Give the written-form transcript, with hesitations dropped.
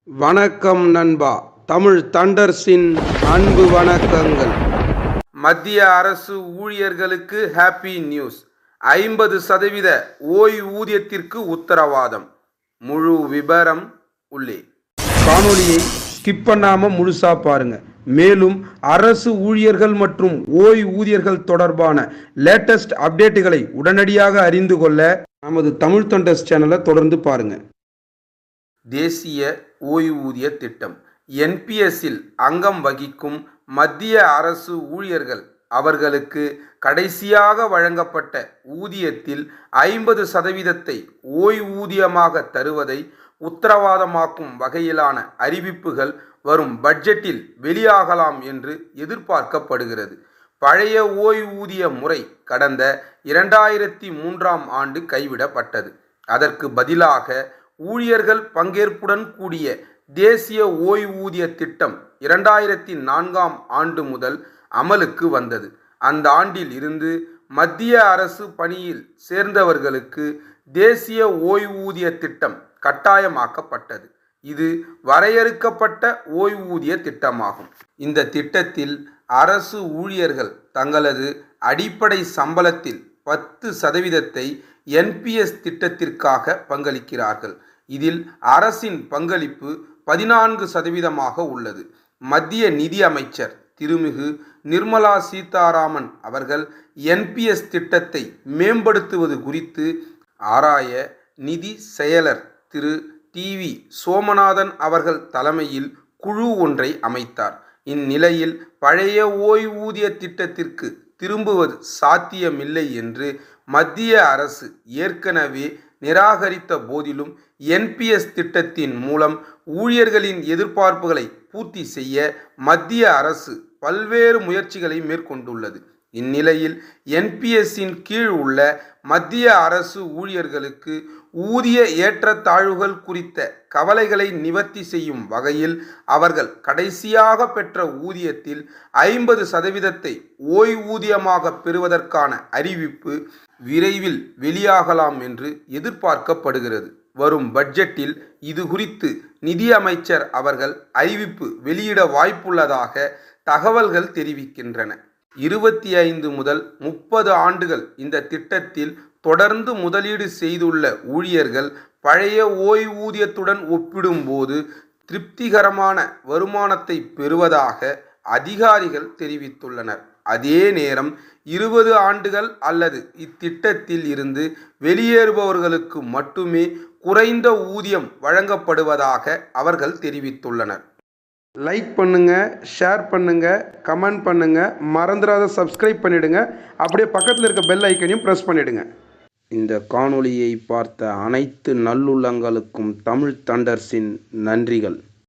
வணக்கம் நண்பா. தமிழ் தண்டர்ஸின் அன்பு வணக்கங்கள். மத்திய அரசு ஊழியர்களுக்கு ஹாப்பி நியூஸ். 50% ஓய்வூதியத்திற்கு உத்தரவாதம். முழு விபரம் உள்ளே. காணொளியை ஸ்கிப் பண்ணாம முழுசா பாருங்க. மேலும் அரசு ஊழியர்கள் மற்றும் ஓய்வூதியர்கள் தொடர்பான லேட்டஸ்ட் அப்டேட்டுகளை உடனடியாக அறிந்து கொள்ள நமது தமிழ் தண்டர்ஸ் சேனலை தொடர்ந்து பாருங்க. தேசிய ஓய்வூதிய திட்டம் என்பிஎஸ்ஸில் அங்கம் வகிக்கும் மத்திய அரசு ஊழியர்கள் அவர்களுக்கு கடைசியாக வழங்கப்பட்ட ஊதியத்தில் 50% ஓய்வூதியமாக தருவதை உத்தரவாதமாக்கும் வகையிலான அறிவிப்புகள் வரும் பட்ஜெட்டில் வெளியாகலாம் என்று எதிர்பார்க்கப்படுகிறது. பழைய ஓய்வூதிய முறை கடந்த 2003ஆம் ஆண்டு கைவிடப்பட்டது. அதற்கு பதிலாக ஊழியர்கள் பங்கேற்புடன் கூடிய தேசிய ஓய்வூதிய திட்டம் 2004ஆம் ஆண்டு முதல் அமலுக்கு வந்தது. அந்த ஆண்டில் இருந்து மத்திய அரசு பணியில் சேர்ந்தவர்களுக்கு தேசிய ஓய்வூதிய திட்டம் கட்டாயமாக்கப்பட்டது. இது வரையறுக்கப்பட்ட ஓய்வூதிய திட்டமாகும். இந்த திட்டத்தில் அரசு ஊழியர்கள் தங்களது அடிப்படை சம்பளத்தில் 10% என்பிஎஸ் திட்டத்திற்காக பங்களிக்கிறார்கள். இதில் அரசின் பங்களிப்பு 14% உள்ளது. மத்திய நிதி அமைச்சர் திருமிகு நிர்மலா சீதாராமன் அவர்கள் என்பிஎஸ் திட்டத்தை மேம்படுத்துவது குறித்து ஆராய நிதி செயலர் திரு டிவி சோமநாதன் அவர்கள் தலைமையில் குழு ஒன்றை அமைத்தார். இந்நிலையில் பழைய ஓய்வூதிய திட்டத்திற்கு திரும்புவது சாத்தியமில்லை என்று மத்திய அரசு ஏற்கனவே நிராகரித்த போதிலும் என்பிஎஸ் திட்டத்தின் மூலம் ஊழியர்களின் எதிர்பார்ப்புகளை பூர்த்தி செய்ய மத்திய அரசு பல்வேறு முயற்சிகளை மேற்கொண்டுள்ளது. இந்நிலையில் என்பிஎஸ்ஸின் கீழ் உள்ள மத்திய அரசு ஊழியர்களுக்கு ஊதிய ஏற்றத்தாழ்வுகள் குறித்த கவலைகளை நிவர்த்தி செய்யும் வகையில் அவர்கள் கடைசியாக பெற்ற ஊதியத்தில் 50% ஓய்வூதியமாக பெறுவதற்கான அறிவிப்பு விரைவில் வெளியாகலாம் என்று எதிர்பார்க்கப்படுகிறது. வரும் பட்ஜெட்டில் இது குறித்து நிதி அமைச்சர் அவர்கள் அறிவிப்பு வெளியிட வாய்ப்புள்ளதாக தகவல்கள் தெரிவிக்கின்றன. 25 முதல் 30 ஆண்டுகள் இந்த திட்டத்தில் தொடர்ந்து முதலீடு செய்துள்ள ஊழியர்கள் பழைய ஓய்வூதியத்துடன் ஒப்பிடும்போது திருப்திகரமான வருமானத்தை பெறுவதாக அதிகாரிகள் தெரிவித்துள்ளனர். அதே நேரம் 20 ஆண்டுகள் அல்லது இத்திட்டத்தில் இருந்து வெளியேறுபவர்களுக்கு மட்டுமே குறைந்த ஊதியம் வழங்கப்படுவதாக அவர்கள் தெரிவித்துள்ளனர். லைக் பண்ணுங்க, ஷேர் பண்ணுங்க, கமெண்ட் பண்ணுங்க, மறந்துடாத சப்ஸ்கிரைப் பண்ணிடுங்க. அப்படியே பக்கத்தில் இருக்க பெல் ஐக்கனையும் ப்ரெஸ் பண்ணிடுங்க. இந்த காணொளியை பார்த்த அனைத்து நல்லுள்ளங்களுக்கும் தமிழ் தண்டர்ஸின் நன்றிகள்.